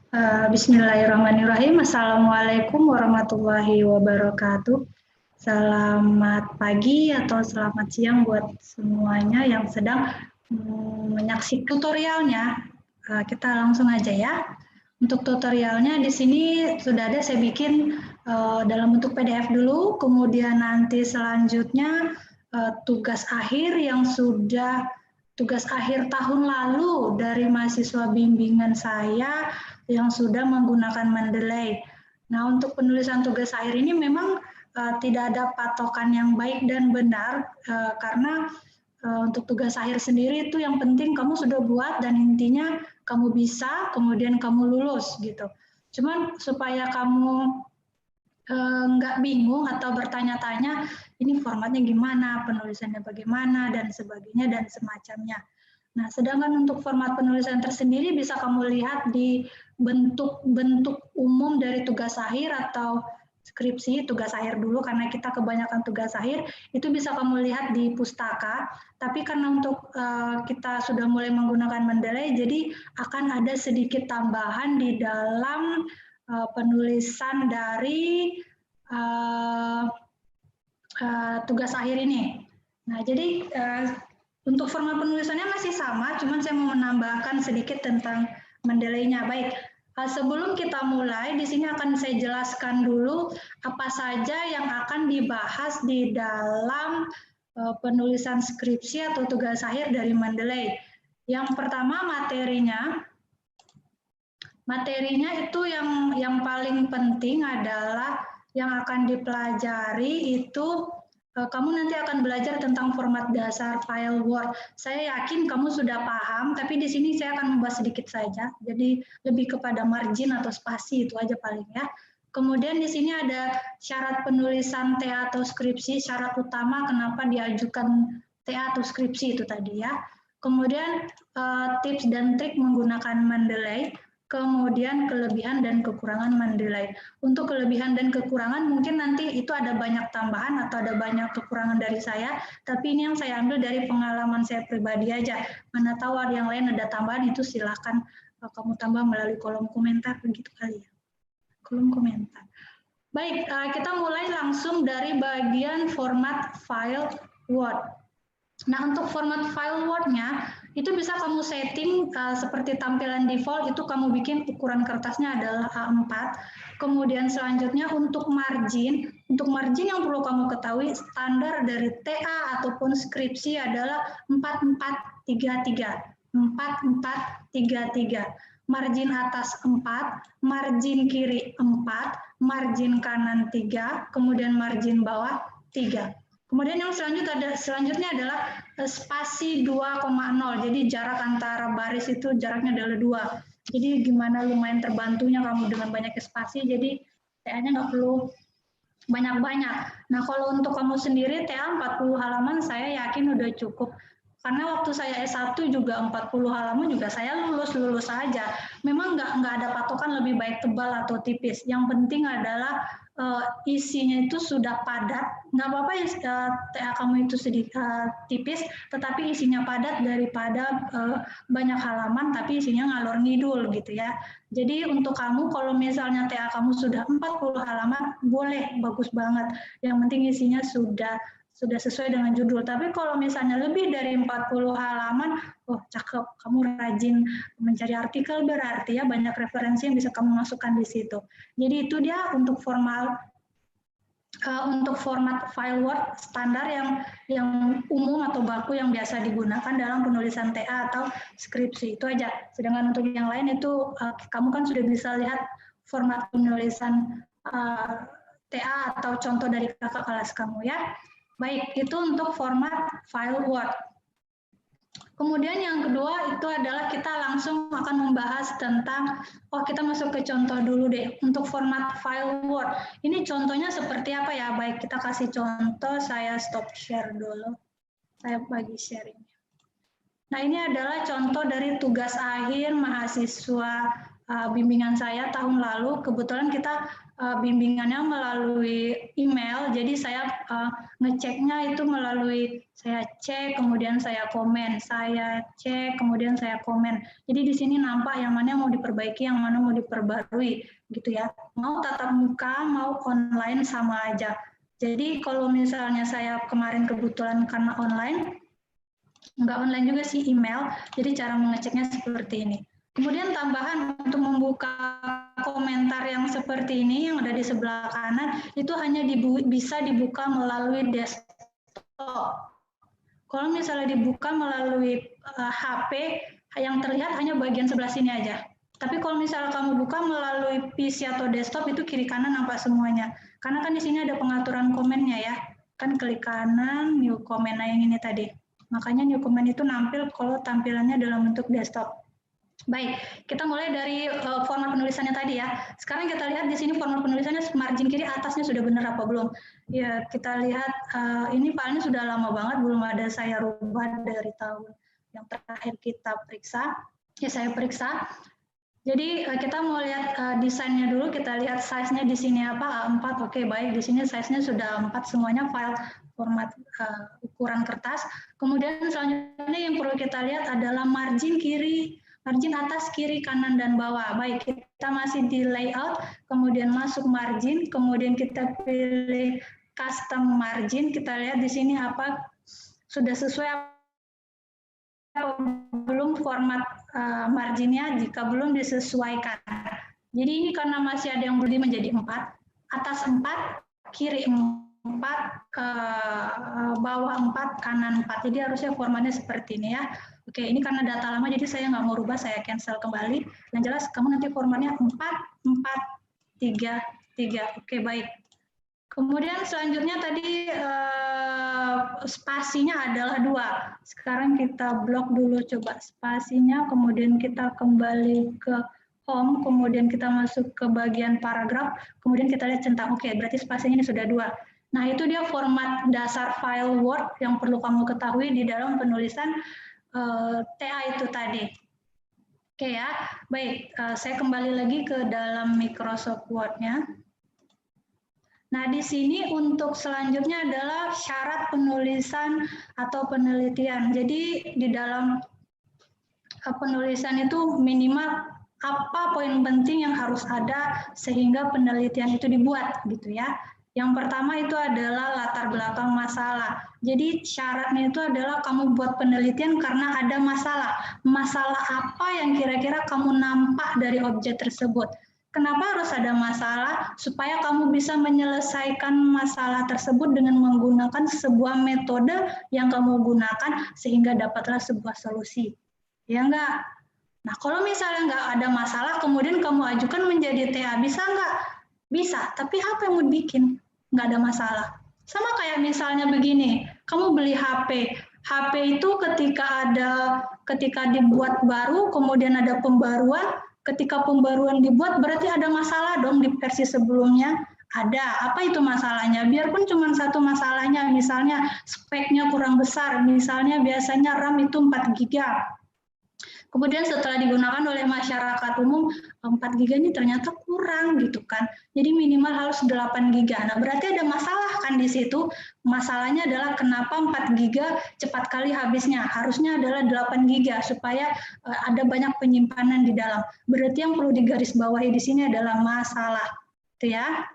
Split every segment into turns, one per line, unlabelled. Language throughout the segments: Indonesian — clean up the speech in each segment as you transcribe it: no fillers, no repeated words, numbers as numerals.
Bismillahirrahmanirrahim. Assalamualaikum warahmatullahi wabarakatuh. Selamat pagi atau selamat siang buat semuanya yang sedang menyaksikan tutorialnya. Kita langsung aja ya. Untuk tutorialnya di sini sudah ada, saya bikin dalam bentuk PDF dulu, kemudian nanti selanjutnya tugas akhir tugas akhir tahun lalu dari mahasiswa bimbingan saya yang sudah menggunakan Mendeley. Nah, untuk penulisan tugas akhir ini memang tidak ada patokan yang baik dan benar, karena untuk tugas akhir sendiri itu yang penting kamu sudah buat dan intinya kamu bisa, kemudian kamu lulus gitu. Cuman supaya kamu nggak bingung atau bertanya-tanya ini formatnya gimana, penulisannya bagaimana, dan sebagainya dan semacamnya. Nah, sedangkan untuk format penulisan tersendiri bisa kamu lihat di bentuk-bentuk umum dari tugas akhir atau skripsi, tugas akhir dulu karena kita kebanyakan tugas akhir, itu bisa kamu lihat di pustaka, tapi karena untuk kita sudah mulai menggunakan Mendeley, jadi akan ada sedikit tambahan di dalam penulisan dari tugas akhir ini. Nah, jadi untuk format penulisannya masih sama, cuman saya mau menambahkan sedikit tentang Mendeley-nya. Baik, sebelum kita mulai, di sini akan saya jelaskan dulu apa saja yang akan dibahas di dalam penulisan skripsi atau tugas akhir dari Mendeley. Yang pertama materinya. Materinya itu yang paling penting adalah yang akan dipelajari itu kamu nanti akan belajar tentang format dasar file Word. Saya yakin kamu sudah paham, tapi di sini saya akan membahas sedikit saja. Jadi lebih kepada margin atau spasi itu aja paling ya. Kemudian di sini ada syarat penulisan TA atau skripsi, syarat utama kenapa diajukan TA atau skripsi itu tadi ya. Kemudian tips dan trik menggunakan Mendeley. Kemudian kelebihan dan kekurangan Mendeley. Untuk kelebihan dan kekurangan mungkin nanti itu ada banyak tambahan atau ada banyak kekurangan dari saya, tapi ini yang saya ambil dari pengalaman saya pribadi aja. Mana tahu ada yang lain ada tambahan, itu silakan kamu tambah melalui kolom komentar, begitu kali ya. Kolom komentar. Baik, kita mulai langsung dari bagian format file Word. Nah, untuk format file Word-nya, itu bisa kamu setting seperti tampilan default, itu kamu bikin ukuran kertasnya adalah A4. Kemudian selanjutnya untuk margin yang perlu kamu ketahui, standar dari TA ataupun skripsi adalah 4433. 4433. Margin atas 4, margin kiri 4, margin kanan 3, kemudian margin bawah 3. Kemudian yang selanjutnya adalah spasi 2,0. Jadi jarak antara baris itu jaraknya adalah 2. Jadi gimana lumayan terbantunya kamu dengan banyak spasi, jadi TA-nya nggak perlu banyak-banyak. Nah, kalau untuk kamu sendiri TA 40 halaman saya yakin udah cukup. Karena waktu saya S1 juga 40 halaman juga saya lulus aja. Memang nggak ada patokan lebih baik tebal atau tipis. Yang penting adalah isinya itu sudah padat. Nggak apa-apa ya TA kamu itu sedikit tipis, tetapi isinya padat daripada banyak halaman tapi isinya ngalor ngidul gitu ya. Jadi untuk kamu kalau misalnya TA kamu sudah 40 halaman, boleh, bagus banget. Yang penting isinya sudah sesuai dengan judul. Tapi kalau misalnya lebih dari 40 halaman, oh cakep, kamu rajin mencari artikel berarti ya banyak referensi yang bisa kamu masukkan di situ. Jadi itu dia untuk format file Word standar yang umum atau baku yang biasa digunakan dalam penulisan TA atau skripsi, itu aja. Sedangkan untuk yang lain itu kamu kan sudah bisa lihat format penulisan TA atau contoh dari kakak kelas kamu ya. Baik, itu untuk format file Word. Kemudian yang kedua itu adalah kita langsung akan membahas tentang, kita masuk ke contoh dulu deh. Untuk format file Word, ini contohnya seperti apa ya? Baik, kita kasih contoh, saya stop share dulu. Saya bagi sharing. Nah, ini adalah contoh dari tugas akhir mahasiswa bimbingan saya tahun lalu. Kebetulan kita bimbingannya melalui email, jadi saya ngeceknya itu melalui saya cek, kemudian saya komen, saya cek, kemudian saya komen. Jadi di sini nampak yang mana mau diperbaiki, yang mana mau diperbarui, gitu ya. Mau tatap muka, mau online sama aja. Jadi kalau misalnya saya kemarin kebetulan karena online, nggak online juga sih, email, jadi cara mengeceknya seperti ini. Kemudian tambahan untuk membuka komentar yang seperti ini yang ada di sebelah kanan itu hanya bisa dibuka melalui desktop. Kalau misalnya dibuka melalui HP, yang terlihat hanya bagian sebelah sini aja. Tapi kalau misalnya kamu buka melalui PC atau desktop itu kiri kanan nampak semuanya. Karena kan di sini ada pengaturan komennya ya. Kan klik kanan, new comment, nah yang ini tadi. Makanya new comment itu nampil kalau tampilannya dalam bentuk desktop. Baik, kita mulai dari format penulisannya tadi ya. Sekarang kita lihat di sini format penulisannya margin kiri atasnya sudah benar apa belum. Ya, kita lihat ini filenya sudah lama banget, belum ada saya rubah dari tahun yang terakhir kita periksa. Ya, saya periksa. Jadi kita mau lihat desainnya dulu, kita lihat size-nya di sini apa, A4, oke baik, di sini size-nya sudah A4 semuanya file format ukuran kertas. Kemudian selanjutnya yang perlu kita lihat adalah margin kiri, margin atas, kiri, kanan, dan bawah. Baik, kita masih di layout, kemudian masuk margin, kemudian kita pilih custom margin, kita lihat di sini apa sudah sesuai belum format marginnya, jika belum disesuaikan. Jadi ini karena masih ada yang berdiri menjadi 4, atas 4, kiri 4, bawah 4, kanan 4. Jadi harusnya formatnya seperti ini ya. Oke, ini karena data lama jadi saya nggak mau rubah, saya cancel kembali. Yang jelas kamu nanti formatnya 4, 4, 3, 3. Oke, baik. Kemudian selanjutnya tadi spasinya adalah 2. Sekarang kita blok dulu coba spasinya, kemudian kita kembali ke home, kemudian kita masuk ke bagian paragraf, kemudian kita lihat centang. Oke, berarti spasinya ini sudah 2. Nah, itu dia format dasar file Word yang perlu kamu ketahui di dalam penulisan TA itu tadi. Oke ya, baik. Saya kembali lagi ke dalam Microsoft Word-nya. Nah, di sini untuk selanjutnya adalah syarat penulisan atau penelitian. Jadi di dalam penulisan itu minimal apa poin penting yang harus ada sehingga penelitian itu dibuat gitu ya. Yang pertama itu adalah latar belakang masalah. Jadi syaratnya itu adalah kamu buat penelitian karena ada masalah. Masalah apa yang kira-kira kamu nampak dari objek tersebut? Kenapa harus ada masalah? Supaya kamu bisa menyelesaikan masalah tersebut dengan menggunakan sebuah metode yang kamu gunakan sehingga dapatlah sebuah solusi. Ya enggak? Nah, kalau misalnya enggak ada masalah, kemudian kamu ajukan menjadi TA, bisa enggak? Bisa, tapi apa yang mau dibikin? Enggak ada masalah. Sama kayak misalnya begini, kamu beli HP. HP itu ketika dibuat baru, kemudian ada pembaruan, ketika pembaruan dibuat berarti ada masalah dong di versi sebelumnya. Ada. Apa itu masalahnya? Biarpun cuma satu masalahnya, misalnya speknya kurang besar, misalnya biasanya RAM itu 4 GB. Kemudian setelah digunakan oleh masyarakat umum, 4 GB ini ternyata kurang gitu kan. Jadi minimal harus 8 GB. Nah, berarti ada masalah kan di situ. Masalahnya adalah kenapa 4 GB cepat kali habisnya. Harusnya adalah 8 GB supaya ada banyak penyimpanan di dalam. Berarti yang perlu digarisbawahi di sini adalah masalah. Itu ya,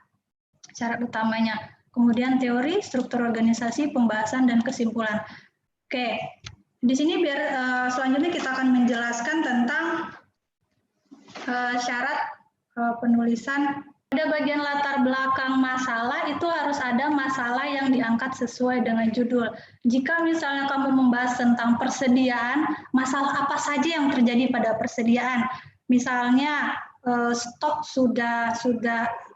syarat utamanya. Kemudian teori, struktur organisasi, pembahasan, dan kesimpulan. Oke. Di sini biar selanjutnya kita akan menjelaskan tentang syarat penulisan. Pada bagian latar belakang masalah itu harus ada masalah yang diangkat sesuai dengan judul. Jika misalnya kamu membahas tentang persediaan, masalah apa saja yang terjadi pada persediaan? Misalnya stok sudah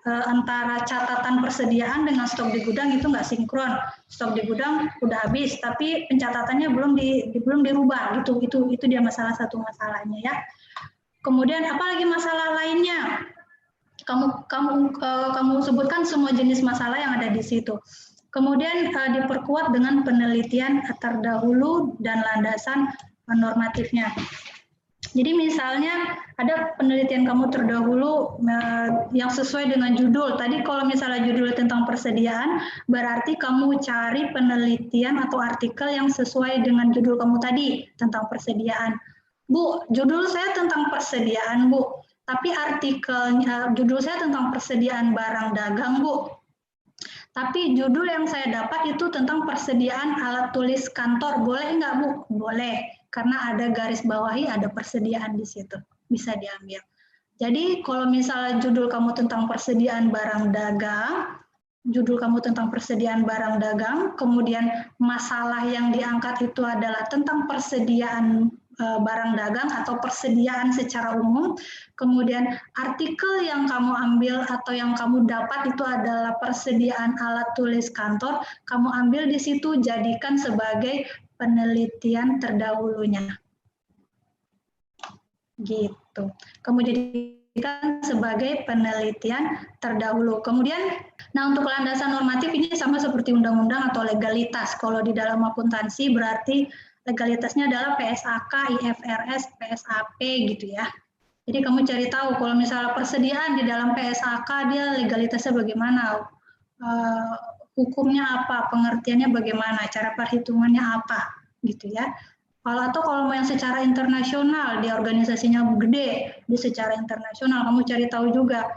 antara catatan persediaan dengan stok di gudang itu nggak sinkron. Stok di gudang udah habis, tapi pencatatannya belum dirubah. Itu dia satu masalahnya ya. Kemudian apalagi masalah lainnya? Kamu sebutkan semua jenis masalah yang ada di situ. Kemudian diperkuat dengan penelitian terdahulu dan landasan normatifnya. Jadi misalnya ada penelitian kamu terdahulu yang sesuai dengan judul. Tadi kalau misalnya judul tentang persediaan, berarti kamu cari penelitian atau artikel yang sesuai dengan judul kamu tadi tentang persediaan. Bu, judul saya tentang persediaan, Bu. Tapi artikelnya, judul saya tentang persediaan barang dagang, Bu. Tapi judul yang saya dapat itu tentang persediaan alat tulis kantor. Boleh nggak, Bu? Boleh. Karena ada garis bawahi, ada persediaan di situ, bisa diambil. Jadi kalau misalnya judul kamu tentang persediaan barang dagang, kemudian masalah yang diangkat itu adalah tentang persediaan barang dagang atau persediaan secara umum, kemudian artikel yang kamu ambil atau yang kamu dapat itu adalah persediaan alat tulis kantor, kamu ambil di situ, jadikan sebagai penelitian terdahulunya. Gitu. Kamu jadikan sebagai penelitian terdahulu. Kemudian, nah untuk landasan normatif ini sama seperti undang-undang atau legalitas. Kalau di dalam akuntansi berarti legalitasnya adalah PSAK, IFRS, PSAP gitu ya. Jadi kamu cari tahu kalau misalnya persediaan di dalam PSAK dia legalitasnya bagaimana, hukumnya apa, pengertiannya bagaimana, cara perhitungannya apa, gitu ya. Atau kalau yang secara internasional, di organisasinya gede, di secara internasional kamu cari tahu juga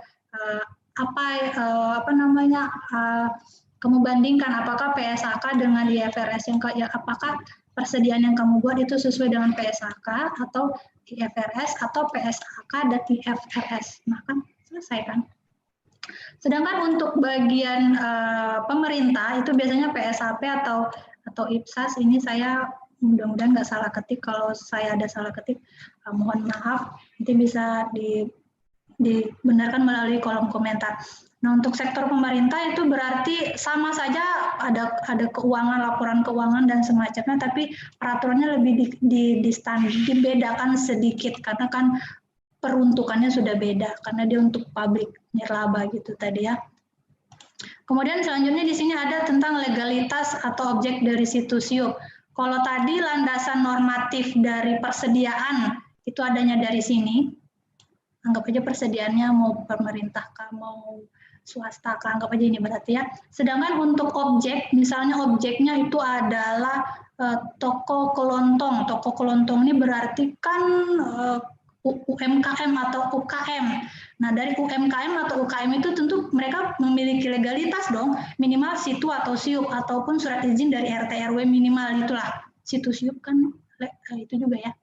kamu bandingkan apakah PSAK dengan IFRS apakah persediaan yang kamu buat itu sesuai dengan PSAK atau IFRS atau PSAK dan IFRS. Nah kan selesai kan. Sedangkan untuk bagian pemerintah itu biasanya PSAP atau IPSAS, ini saya mudah-mudahan nggak salah ketik. Kalau saya ada salah ketik, mohon maaf. Nanti bisa dibenarkan melalui kolom komentar. Nah, untuk sektor pemerintah itu berarti sama saja ada keuangan, laporan keuangan dan semacamnya, tapi peraturannya lebih dibedakan sedikit karena kan peruntukannya sudah beda karena dia untuk pabrik nirlaba gitu tadi ya. Kemudian selanjutnya di sini ada tentang legalitas atau objek dari situs yuk. Kalau tadi landasan normatif dari persediaan itu adanya dari sini. Anggap aja persediaannya mau pemerintah kah, mau swasta kah, anggap aja ini berarti ya. Sedangkan untuk objek, misalnya objeknya itu adalah toko kelontong. Toko kelontong ini berarti kan UMKM atau UKM. Nah, dari UMKM atau UKM itu tentu mereka memiliki legalitas dong, minimal situ atau siup ataupun surat izin dari RT RW minimal itulah. Situ siup kan itu juga ya.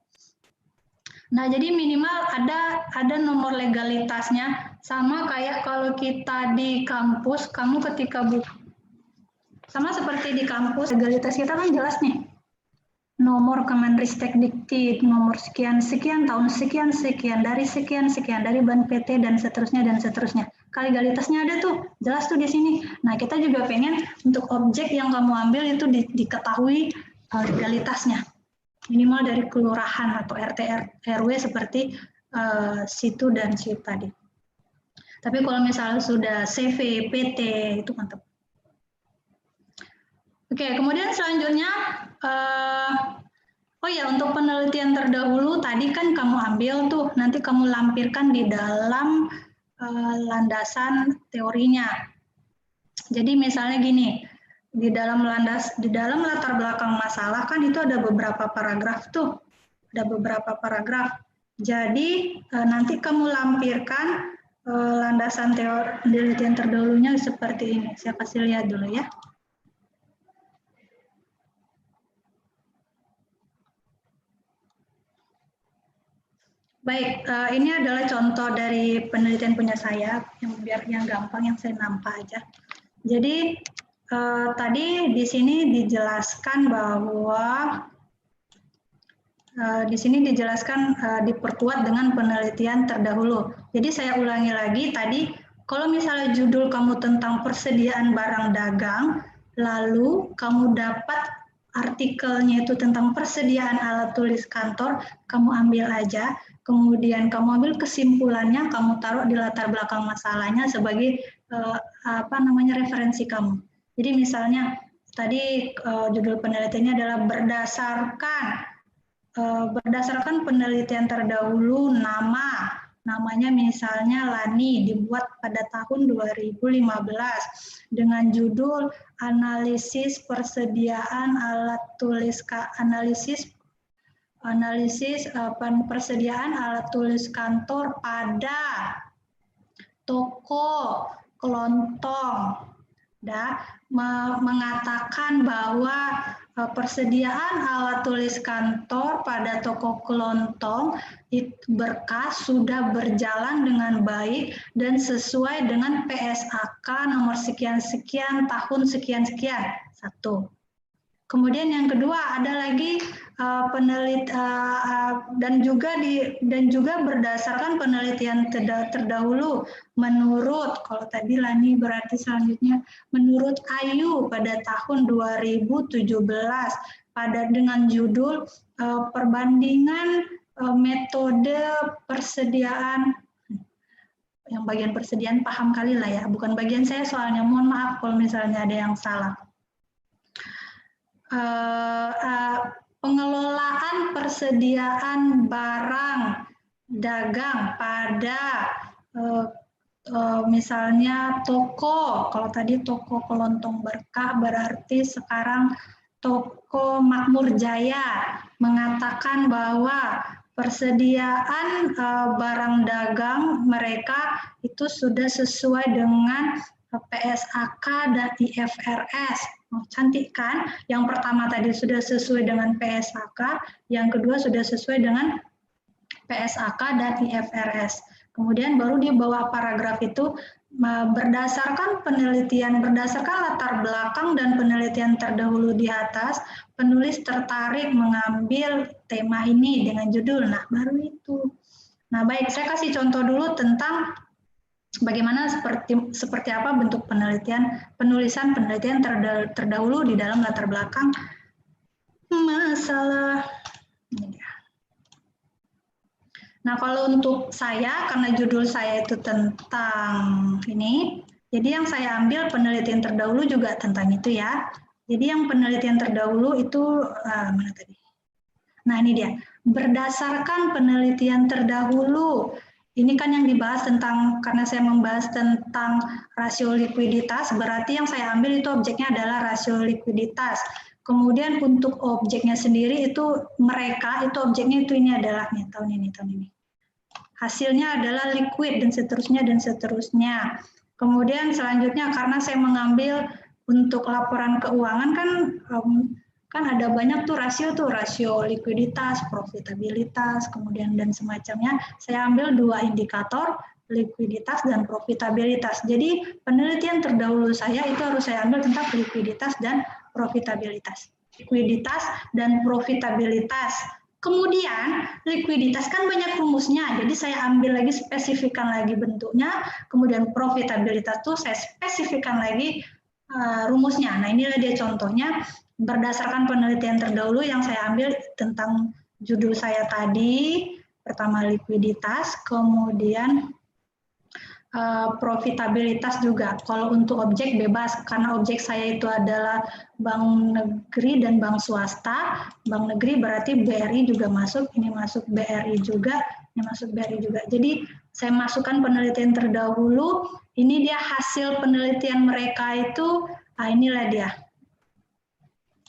Nah, jadi minimal ada nomor legalitasnya, sama kayak kalau kita di kampus, kamu ketika sama seperti di kampus, legalitas kita kan jelas nih. Nomor Kemenristek Dikti, nomor sekian tahun sekian dari sekian dari Ban PT dan seterusnya dan seterusnya. Legalitasnya ada tuh, jelas tuh di sini. Nah, kita juga pengen untuk objek yang kamu ambil itu diketahui legalitasnya. Minimal dari kelurahan atau RT RW seperti situ dan situ tadi. Tapi kalau misalnya sudah CV, PT itu mantap. Oke, kemudian selanjutnya oh ya, untuk penelitian terdahulu tadi kan kamu ambil tuh, nanti kamu lampirkan di dalam landasan teorinya. Jadi misalnya gini, di dalam latar belakang masalah kan itu ada beberapa paragraf tuh, Jadi nanti kamu lampirkan landasan teori penelitian terdahulunya seperti ini. Saya kasih lihat dulu ya. Baik, ini adalah contoh dari penelitian punya saya, biar yang gampang, yang saya nampak aja. Jadi tadi di sini dijelaskan bahwa diperkuat dengan penelitian terdahulu. Jadi saya ulangi lagi tadi, kalau misalnya judul kamu tentang persediaan barang dagang, lalu kamu dapat artikelnya itu tentang persediaan alat tulis kantor, kamu ambil aja. Kemudian kamu ambil kesimpulannya, kamu taruh di latar belakang masalahnya sebagai referensi kamu. Jadi misalnya tadi judul penelitiannya adalah berdasarkan berdasarkan penelitian terdahulu namanya misalnya Lani dibuat pada tahun 2015 dengan judul analisis persediaan alat tulis persediaan alat tulis kantor pada toko kelontong. Mengatakan bahwa persediaan alat tulis kantor pada toko kelontong berkas sudah berjalan dengan baik dan sesuai dengan PSAK nomor sekian-sekian tahun sekian-sekian. 1. Kemudian yang kedua ada lagi dan juga berdasarkan penelitian terdahulu menurut, kalau tadi Lani berarti selanjutnya menurut Ayu pada tahun 2017 dengan judul perbandingan metode persediaan. Yang bagian persediaan paham kali lah ya, bukan bagian saya soalnya, mohon maaf kalau misalnya ada yang salah. Pengelolaan persediaan barang dagang pada misalnya toko, kalau tadi toko kelontong berkah berarti sekarang toko Makmur Jaya mengatakan bahwa persediaan barang dagang mereka itu sudah sesuai dengan PSAK dan IFRS. Oh, cantik kan? Yang pertama tadi sudah sesuai dengan PSAK, yang kedua sudah sesuai dengan PSAK dan IFRS. Kemudian baru di bawah paragraf itu berdasarkan latar belakang dan penelitian terdahulu di atas, penulis tertarik mengambil tema ini dengan judul. Nah, baru itu. Nah, baik, saya kasih contoh dulu tentang bagaimana seperti apa bentuk penulisan penelitian terdahulu di dalam latar belakang masalah. Nah, kalau untuk saya, karena judul saya itu tentang ini, jadi yang saya ambil penelitian terdahulu juga tentang itu ya. Jadi yang penelitian terdahulu itu, mana tadi? Nah, ini dia. Berdasarkan penelitian terdahulu, ini kan yang dibahas tentang, karena saya membahas tentang rasio likuiditas, berarti yang saya ambil itu objeknya adalah rasio likuiditas. Kemudian untuk objeknya sendiri itu mereka, itu objeknya itu ini adalah nih, tahun ini. Hasilnya adalah liquid dan seterusnya. Kemudian selanjutnya karena saya mengambil untuk laporan keuangan kan ada banyak tuh rasio likuiditas, profitabilitas, kemudian dan semacamnya. Saya ambil 2 indikator, likuiditas dan profitabilitas. Jadi penelitian terdahulu saya itu harus saya ambil tentang likuiditas dan profitabilitas. Likuiditas dan profitabilitas. Kemudian likuiditas kan banyak rumusnya, jadi saya ambil lagi, spesifikkan lagi bentuknya. Kemudian profitabilitas tuh saya spesifikkan lagi rumusnya. Nah, inilah dia contohnya berdasarkan penelitian terdahulu yang saya ambil tentang judul saya tadi. Pertama likuiditas, kemudian profitabilitas juga. Kalau untuk objek bebas, karena objek saya itu adalah bank negeri dan bank swasta. Bank negeri berarti BRI juga masuk, ini masuk BRI juga, ini masuk BRI juga. Jadi saya masukkan penelitian terdahulu, ini dia hasil penelitian mereka itu, inilah dia.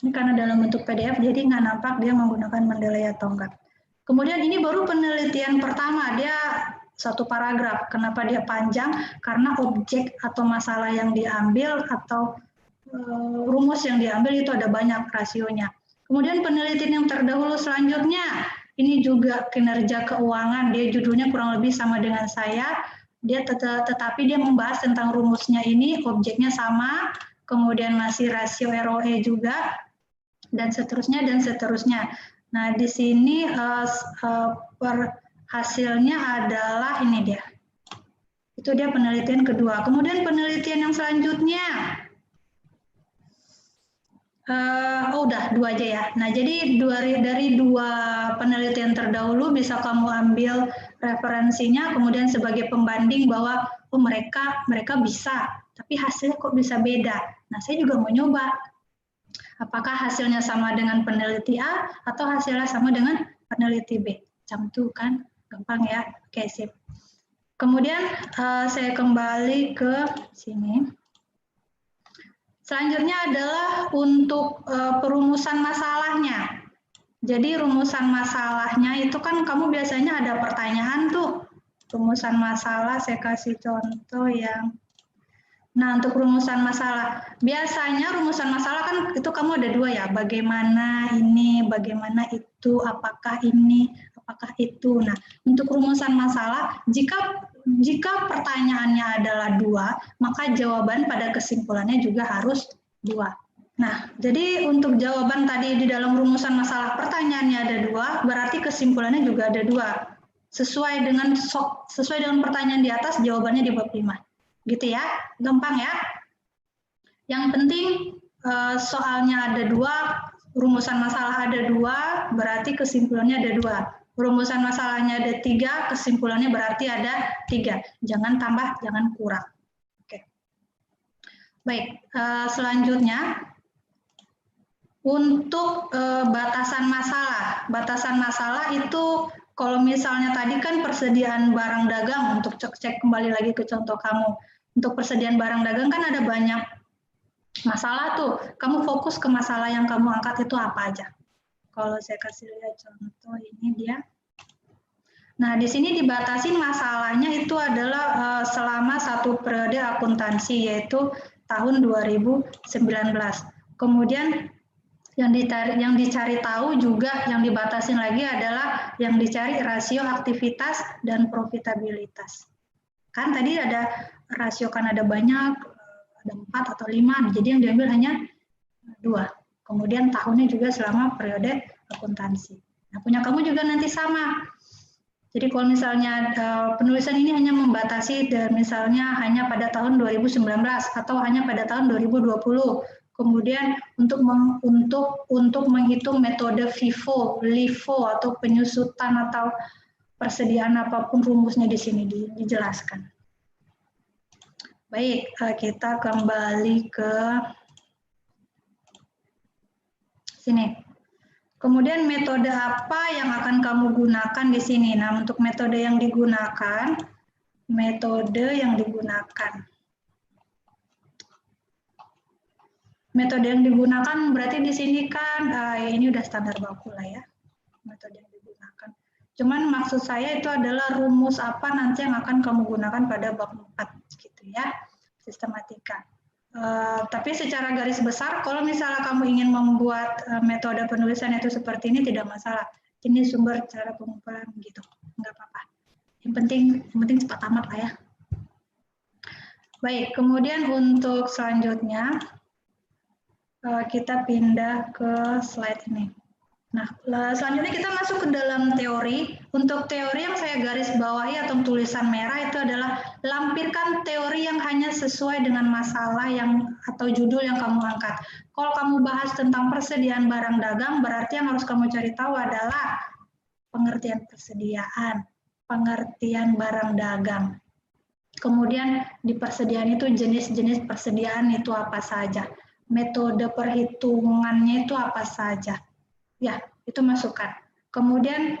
Ini karena dalam bentuk PDF, jadi nggak nampak dia menggunakan Mendeley atau enggak. Kemudian ini baru penelitian pertama, dia 1 paragraf. Kenapa dia panjang? Karena objek atau masalah yang diambil atau rumus yang diambil itu ada banyak rasionya. Kemudian penelitian yang terdahulu selanjutnya, ini juga kinerja keuangan, dia judulnya kurang lebih sama dengan saya, dia tetapi dia membahas tentang rumusnya ini, objeknya sama, kemudian masih rasio ROE juga, dan seterusnya, dan seterusnya. Nah, di sini hasilnya adalah ini dia. Itu dia penelitian kedua. Kemudian penelitian yang selanjutnya. Udah 2 aja ya. Nah, jadi dari 2 penelitian terdahulu bisa kamu ambil referensinya, kemudian sebagai pembanding bahwa mereka bisa, tapi hasilnya kok bisa beda. Nah, saya juga mau nyoba. Apakah hasilnya sama dengan peneliti A atau hasilnya sama dengan peneliti B? Macam itu kan, gampang ya. Oke, sip. Kemudian saya kembali ke sini. Selanjutnya adalah untuk perumusan masalahnya. Jadi rumusan masalahnya itu kan kamu biasanya ada pertanyaan tuh. Rumusan masalah, saya kasih contoh yang... Nah, untuk rumusan masalah. Biasanya rumusan masalah kan itu kamu ada dua ya. Bagaimana ini, bagaimana itu, apakah ini, apakah itu. Nah, untuk rumusan masalah, jika pertanyaannya adalah dua, maka jawaban pada kesimpulannya juga harus dua. Nah, jadi untuk jawaban tadi di dalam rumusan masalah pertanyaannya ada dua, berarti kesimpulannya juga ada dua. Sesuai dengan pertanyaan di atas, jawabannya di bab 5. Gitu ya, gampang ya. Yang penting soalnya ada dua, rumusan masalah ada dua, berarti kesimpulannya ada dua. Rumusan masalahnya ada 3, kesimpulannya berarti ada 3. Jangan tambah, jangan kurang. Oke. Baik, selanjutnya untuk batasan masalah itu kalau misalnya tadi kan persediaan barang dagang, untuk cek kembali lagi ke contoh kamu, untuk persediaan barang dagang kan ada banyak masalah tuh, kamu fokus ke masalah yang kamu angkat itu apa aja. Kalau saya kasih lihat contoh ini dia. Nah, di sini dibatasin masalahnya itu adalah selama satu periode akuntansi, yaitu tahun 2019. Kemudian yang dicari tahu juga, yang dibatasin lagi adalah yang dicari rasio aktivitas dan profitabilitas. Kan tadi ada rasio, kan ada banyak, ada 4 atau 5, jadi yang diambil hanya 2. Kemudian tahunnya juga selama periode akuntansi. Nah, punya kamu juga nanti sama. Jadi kalau misalnya penulisan ini hanya membatasi misalnya hanya pada tahun 2019 atau hanya pada tahun 2020. Kemudian untuk menghitung metode FIFO, LIFO atau penyusutan atau persediaan apapun rumusnya di sini dijelaskan. Baik, kita kembali ke sini. Kemudian metode apa yang akan kamu gunakan di sini? Nah, untuk metode yang digunakan metode yang digunakan berarti di sini kan ini udah standar baku lah ya, metode yang digunakan. Cuman maksud saya itu adalah rumus apa nanti yang akan kamu gunakan pada bab 4 gitu ya, sistematika. Tapi secara garis besar, kalau misalnya kamu ingin membuat metode penulisan itu seperti ini tidak masalah. Ini sumber cara pengumpulan gitu, nggak apa-apa. Yang penting cepat tamat lah ya. Baik, kemudian untuk selanjutnya kita pindah ke slide ini. Nah, selanjutnya kita masuk ke dalam teori. Untuk teori yang saya garis bawahi atau tulisan merah itu adalah lampirkan teori yang hanya sesuai dengan masalah atau judul yang kamu angkat. Kalau kamu bahas tentang persediaan barang dagang, berarti yang harus kamu cari tahu adalah pengertian persediaan, pengertian barang dagang. Kemudian di persediaan itu jenis-jenis persediaan itu apa saja, metode perhitungannya itu apa saja. Ya, itu masukkan. Kemudian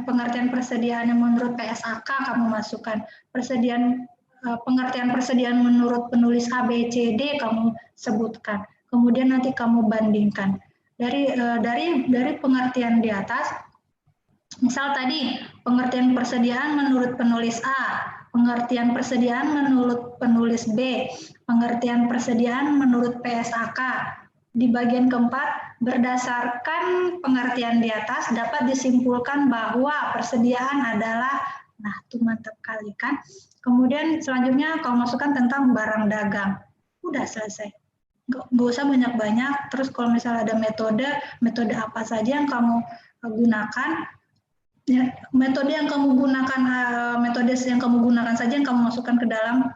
pengertian persediaan yang menurut PSAK kamu masukkan. Pengertian persediaan menurut penulis A, B, C, D kamu sebutkan. Kemudian nanti kamu bandingkan. Dari pengertian di atas, misal tadi pengertian persediaan menurut penulis A, pengertian persediaan menurut penulis B, pengertian persediaan menurut PSAK. Di bagian keempat, berdasarkan pengertian di atas dapat disimpulkan bahwa persediaan adalah, nah itu mantap kali kan. Kemudian selanjutnya kamu masukkan tentang barang dagang. Udah selesai. Nggak usah banyak-banyak. Terus kalau misalnya ada metode apa saja yang kamu gunakan, ya, metode yang kamu gunakan saja yang kamu masukkan ke dalam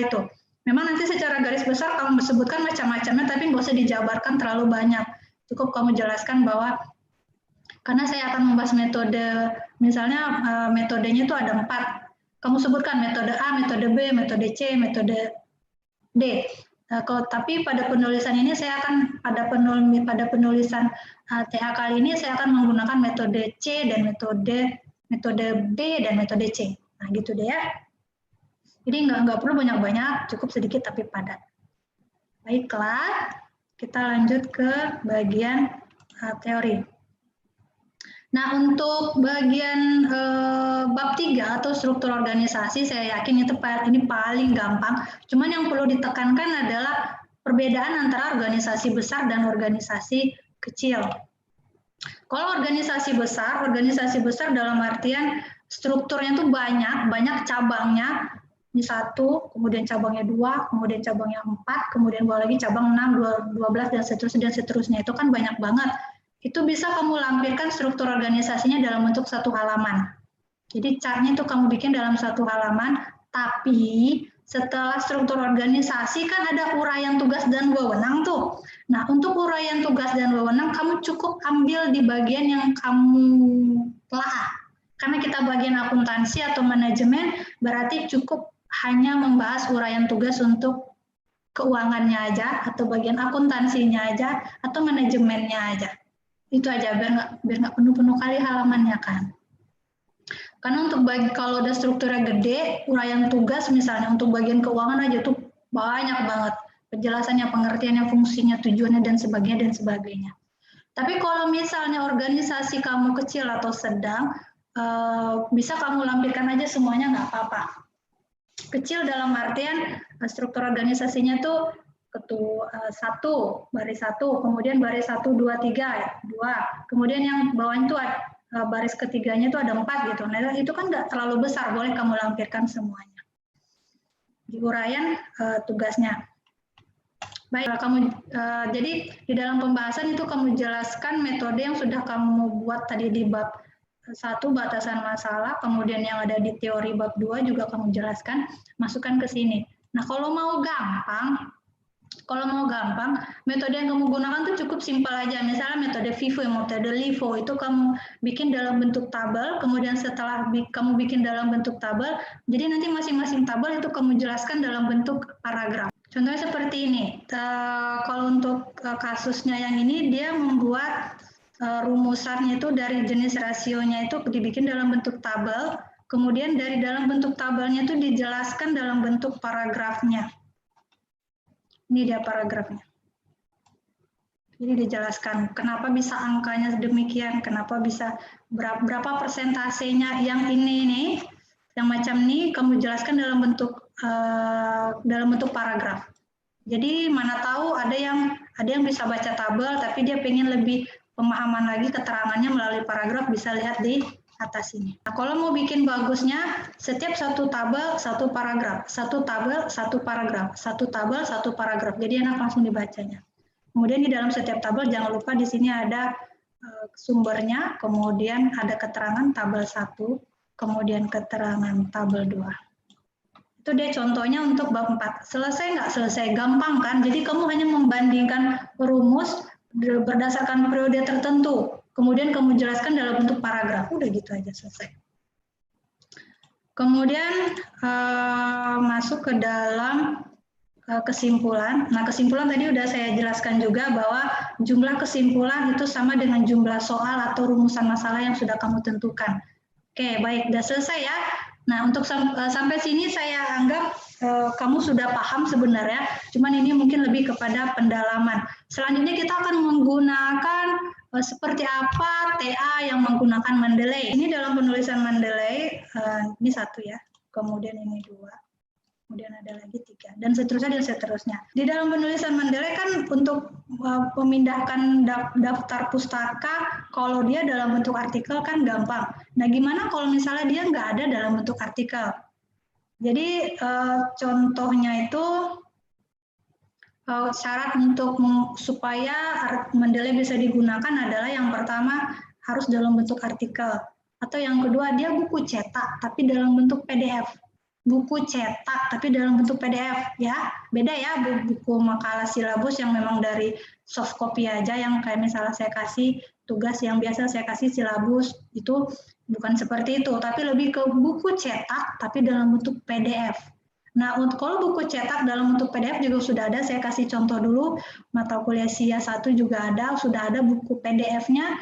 itu. Memang nanti secara garis besar kamu sebutkan macam-macamnya, tapi nggak usah dijabarkan terlalu banyak. Cukup kamu jelaskan bahwa, karena saya akan membahas metode, misalnya metodenya itu ada 4. Kamu sebutkan metode A, metode B, metode C, metode D. Tapi pada penulisan ini saya akan pada penulisan TA kali ini saya akan menggunakan metode C dan metode B dan metode C. Nah, gitu deh ya. Jadi nggak perlu banyak-banyak, cukup sedikit tapi padat. Baiklah, kita lanjut ke bagian teori. Nah, untuk bagian bab 3 atau struktur organisasi, saya yakin ini paling gampang. Cuman yang perlu ditekankan adalah perbedaan antara organisasi besar dan organisasi kecil. Kalau organisasi besar dalam artian strukturnya itu banyak cabangnya. Ini 1, kemudian cabangnya 2, kemudian cabangnya 4, kemudian lagi cabang 6, 12, dan seterusnya. Itu kan banyak banget. Itu bisa kamu lampirkan struktur organisasinya dalam bentuk satu halaman. Jadi caranya itu kamu bikin dalam satu halaman, tapi setelah struktur organisasi kan ada uraian tugas dan wewenang tuh. Nah, untuk uraian tugas dan wewenang kamu cukup ambil di bagian yang kamu telah. Karena kita bagian akuntansi atau manajemen, berarti cukup hanya membahas uraian tugas untuk keuangannya aja, atau bagian akuntansinya aja, atau manajemennya aja. Itu aja, biar nggak penuh-penuh kali halamannya kan. Karena untuk kalau udah strukturnya gede, uraian tugas misalnya untuk bagian keuangan aja tuh banyak banget. Penjelasannya, pengertiannya, fungsinya, tujuannya, dan sebagainya. Tapi kalau misalnya organisasi kamu kecil atau sedang, bisa kamu lampirkan aja semuanya, nggak apa-apa. Kecil dalam artian struktur organisasinya tuh ketua 1, baris 1, kemudian baris 1, 2, 3, 2, kemudian yang bawahnya itu baris ketiganya itu ada 4 gitu. Nah, itu kan nggak terlalu besar, boleh kamu lampirkan semuanya di uraian tugasnya. Baik, jadi di dalam pembahasan itu kamu jelaskan metode yang sudah kamu buat tadi di bab 1, batasan masalah, kemudian yang ada di teori bab 2 juga kamu jelaskan, masukkan ke sini. Nah, kalau mau gampang, metode yang kamu gunakan tuh cukup simpel aja. Misalnya metode FIFO, metode LIFO, itu kamu bikin dalam bentuk tabel, kemudian setelah kamu bikin dalam bentuk tabel, jadi nanti masing-masing tabel itu kamu jelaskan dalam bentuk paragraf. Contohnya seperti ini, kalau untuk kasusnya yang ini, dia membuat rumusannya itu dari jenis rasionya itu dibikin dalam bentuk tabel, kemudian dari dalam bentuk tabelnya itu dijelaskan dalam bentuk paragrafnya. Ini dia paragrafnya. Jadi dijelaskan kenapa bisa angkanya demikian, kenapa bisa berapa persentasenya yang ini nih, yang macam ini kamu jelaskan dalam bentuk paragraf. Jadi mana tahu ada yang bisa baca tabel tapi dia pengen lebih pemahaman lagi keterangannya melalui paragraf, bisa lihat di atas ini. Nah, kalau mau bikin bagusnya, setiap satu tabel satu paragraf, satu tabel satu paragraf, satu tabel satu paragraf. Jadi enak langsung dibacanya. Kemudian di dalam setiap tabel jangan lupa di sini ada sumbernya, kemudian ada keterangan tabel 1, kemudian keterangan tabel 2. Itu deh contohnya untuk bab 4. Selesai nggak? Selesai. Gampang kan? Jadi kamu hanya membandingkan rumus berdasarkan periode tertentu. Kemudian kamu jelaskan dalam bentuk paragraf. Udah gitu aja, selesai. Kemudian masuk ke dalam kesimpulan. Nah, kesimpulan tadi udah saya jelaskan juga bahwa jumlah kesimpulan itu sama dengan jumlah soal atau rumusan masalah yang sudah kamu tentukan. Oke, baik. Udah selesai ya. Nah, untuk sampai sini saya anggap kamu sudah paham sebenarnya, cuman ini mungkin lebih kepada pendalaman. Selanjutnya kita akan menggunakan seperti apa TA yang menggunakan Mendeley. Ini dalam penulisan Mendeley, ini 1 ya, kemudian ini 2, kemudian ada lagi 3, dan seterusnya. Di dalam penulisan Mendeley kan untuk memindahkan daftar pustaka, kalau dia dalam bentuk artikel kan gampang. Nah, gimana kalau misalnya dia nggak ada dalam bentuk artikel? Jadi contohnya itu syarat untuk supaya Mendeley bisa digunakan adalah yang pertama harus dalam bentuk artikel, atau yang kedua dia buku cetak tapi dalam bentuk PDF. Buku cetak tapi dalam bentuk PDF ya, beda ya buku makalah silabus yang memang dari soft copy aja, yang kayak misalnya saya kasih tugas yang biasa saya kasih silabus, itu bukan seperti itu, tapi lebih ke buku cetak tapi dalam bentuk PDF. Nah, kalau buku cetak dalam bentuk PDF juga sudah ada, saya kasih contoh dulu, mata kuliah SIA 1 juga ada, sudah ada buku PDF-nya,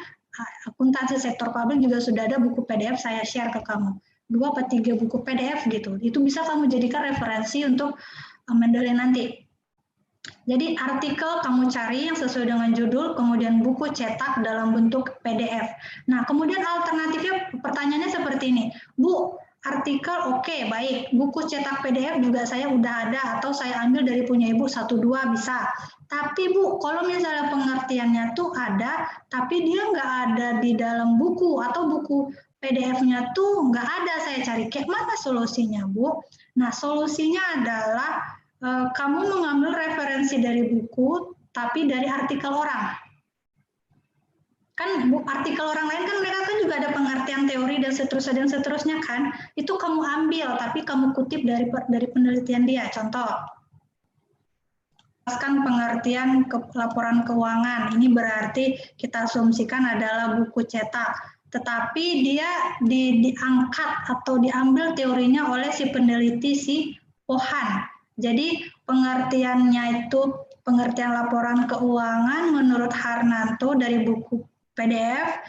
akuntansi sektor publik juga sudah ada buku PDF, saya share ke kamu. 2 atau 3 buku PDF gitu, itu bisa kamu jadikan referensi untuk Mendeley nanti. Jadi artikel kamu cari yang sesuai dengan judul, kemudian buku cetak dalam bentuk PDF. Nah, kemudian alternatifnya pertanyaannya seperti ini, Bu, artikel oke, baik, buku cetak PDF juga saya udah ada, atau saya ambil dari punya Ibu 1-2 bisa. Tapi Bu, kalau misalnya pengertiannya tuh ada, tapi dia nggak ada di dalam buku, atau buku PDF-nya tuh nggak ada, saya cari, kayak mana solusinya Bu? Nah, solusinya adalah kamu mengambil referensi dari buku, tapi dari artikel orang. Kan artikel orang lain kan mereka kan juga ada pengertian teori dan seterusnya kan. Itu kamu ambil, tapi kamu kutip dari penelitian dia. Contoh, jelaskan pengertian laporan keuangan. Ini berarti kita asumsikan adalah buku cetak. Tetapi dia diangkat atau diambil teorinya oleh si peneliti si Pohan. Jadi pengertiannya itu pengertian laporan keuangan menurut Harnanto dari buku PDF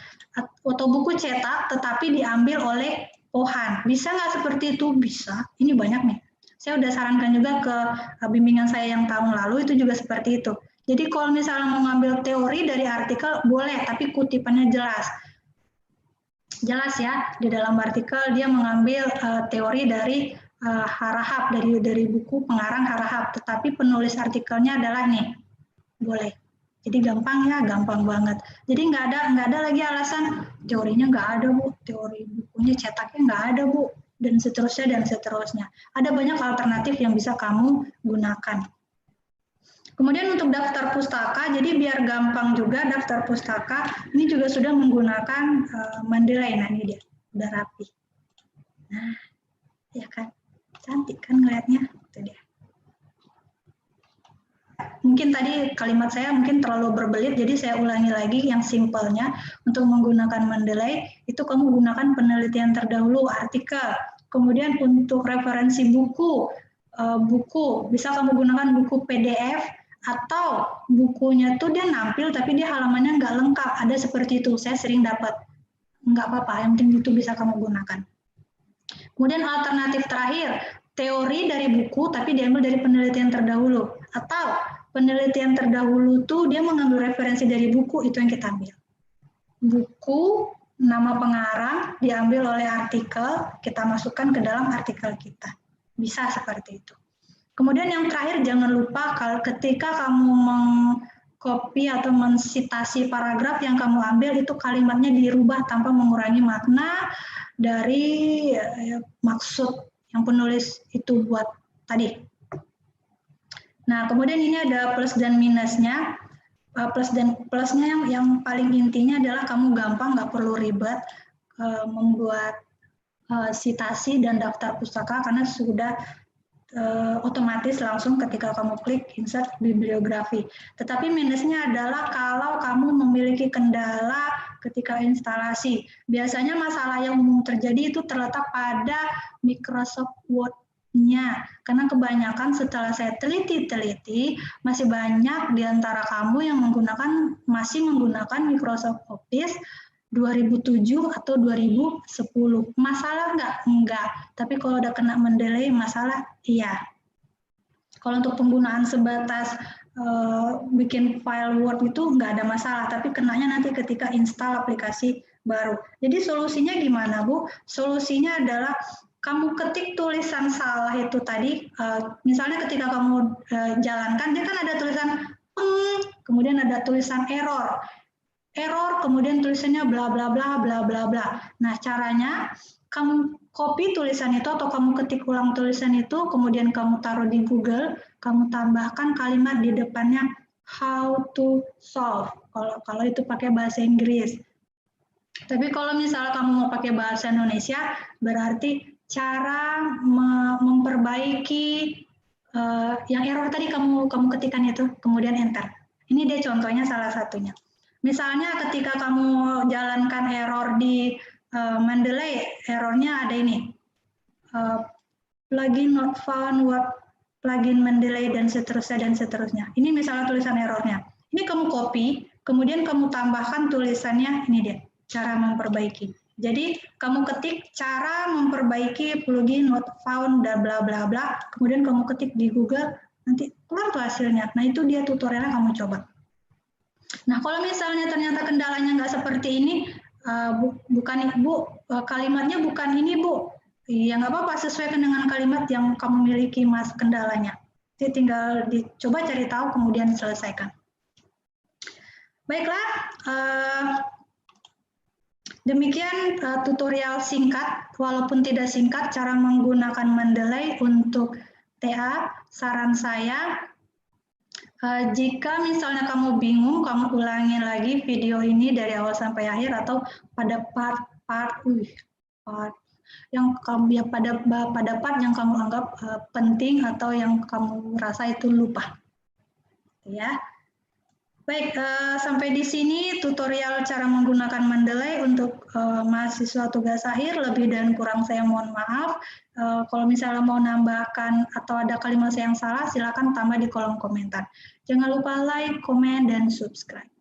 atau buku cetak, tetapi diambil oleh Pohan. Bisa nggak seperti itu? Bisa. Ini banyak nih. Saya udah sarankan juga ke bimbingan saya yang tahun lalu itu juga seperti itu. Jadi kalau misalnya mau ngambil teori dari artikel boleh, tapi kutipannya jelas. Jelas ya, di dalam artikel dia mengambil teori dari Harahap, dari buku pengarang Harahap, tetapi penulis artikelnya adalah nih, boleh. Jadi gampang ya, gampang banget. Jadi nggak ada lagi alasan teorinya nggak ada Bu, teori bukunya cetaknya nggak ada Bu, dan seterusnya. Ada banyak alternatif yang bisa kamu gunakan. Kemudian untuk daftar pustaka, jadi biar gampang juga daftar pustaka, ini juga sudah menggunakan Mendeley. Nah ini dia, udah rapi. Nah, ya kan, cantik kan ngeliatnya, itu dia. Mungkin tadi kalimat saya mungkin terlalu berbelit, jadi saya ulangi lagi yang simpelnya. Untuk menggunakan Mendeley, itu kamu gunakan penelitian terdahulu, artikel. Kemudian untuk referensi buku, bisa kamu gunakan buku PDF, atau bukunya tuh dia nampil tapi dia halamannya nggak lengkap, ada seperti itu, saya sering dapat. Nggak apa-apa, yang penting itu bisa kamu gunakan. Kemudian alternatif terakhir, teori dari buku tapi diambil dari penelitian terdahulu, atau penelitian terdahulu tuh dia mengambil referensi dari buku, itu yang kita ambil. Buku, nama pengarang diambil oleh artikel, kita masukkan ke dalam artikel kita. Bisa seperti itu. Kemudian yang terakhir, jangan lupa kalau ketika kamu mengcopy atau mensitasi paragraf yang kamu ambil, itu kalimatnya dirubah tanpa mengurangi makna dari maksud yang penulis itu buat tadi. Nah, kemudian ini ada plus dan minusnya. Plusnya yang paling intinya adalah kamu gampang, nggak perlu ribet membuat sitasi dan daftar pustaka karena sudah otomatis langsung ketika kamu klik insert bibliografi. Tetapi minusnya adalah kalau kamu memiliki kendala ketika instalasi. Biasanya masalah yang umum terjadi itu terletak pada Microsoft Word-nya. Karena kebanyakan setelah saya teliti, masih banyak di antara kamu yang masih menggunakan Microsoft Office 2007 atau 2010. Masalah nggak? Enggak. Tapi kalau udah kena Mendeley, masalah? Iya. Kalau untuk penggunaan sebatas bikin file Word itu nggak ada masalah, tapi kenanya nanti ketika install aplikasi baru. Jadi solusinya gimana, Bu? Solusinya adalah kamu ketik tulisan salah itu tadi, misalnya ketika kamu jalankan, dia kan ada tulisan kemudian ada tulisan error, kemudian tulisannya bla bla bla bla bla bla. Nah, caranya kamu copy tulisan itu atau kamu ketik ulang tulisan itu, kemudian kamu taruh di Google, kamu tambahkan kalimat di depannya how to solve. Kalau itu pakai bahasa Inggris. Tapi kalau misalnya kamu mau pakai bahasa Indonesia, berarti cara memperbaiki yang error tadi kamu ketikkan itu, kemudian enter. Ini dia contohnya salah satunya. Misalnya ketika kamu jalankan error di Mendeley, errornya ada ini, plugin not found, what plugin mendelay, dan seterusnya, dan seterusnya. Ini misalnya tulisan errornya. Ini kamu copy, kemudian kamu tambahkan tulisannya, ini dia, cara memperbaiki. Jadi kamu ketik cara memperbaiki plugin not found, dan bla bla bla, kemudian kamu ketik di Google, nanti keluar tuh hasilnya. Nah itu dia tutorialnya, kamu coba. Nah kalau misalnya ternyata kendalanya nggak seperti ini, bukan Bu, kalimatnya bukan ini Bu, ya nggak apa-apa, sesuaikan dengan kalimat yang kamu miliki Mas kendalanya. Jadi tinggal dicoba cari tahu kemudian selesaikan. Baiklah, demikian tutorial singkat, walaupun tidak singkat, cara menggunakan Mendeley untuk TA. Saran saya, jika misalnya kamu bingung, kamu ulangi lagi video ini dari awal sampai akhir, atau pada part yang kamu, ya pada part yang kamu anggap penting atau yang kamu rasa itu lupa. Ya. Baik, sampai di sini tutorial cara menggunakan Mendeley untuk mahasiswa tugas akhir. Lebih dan kurang saya mohon maaf. Kalau misalnya mau nambahkan atau ada kalimat yang salah, silakan tambah di kolom komentar. Jangan lupa like, komen, dan subscribe.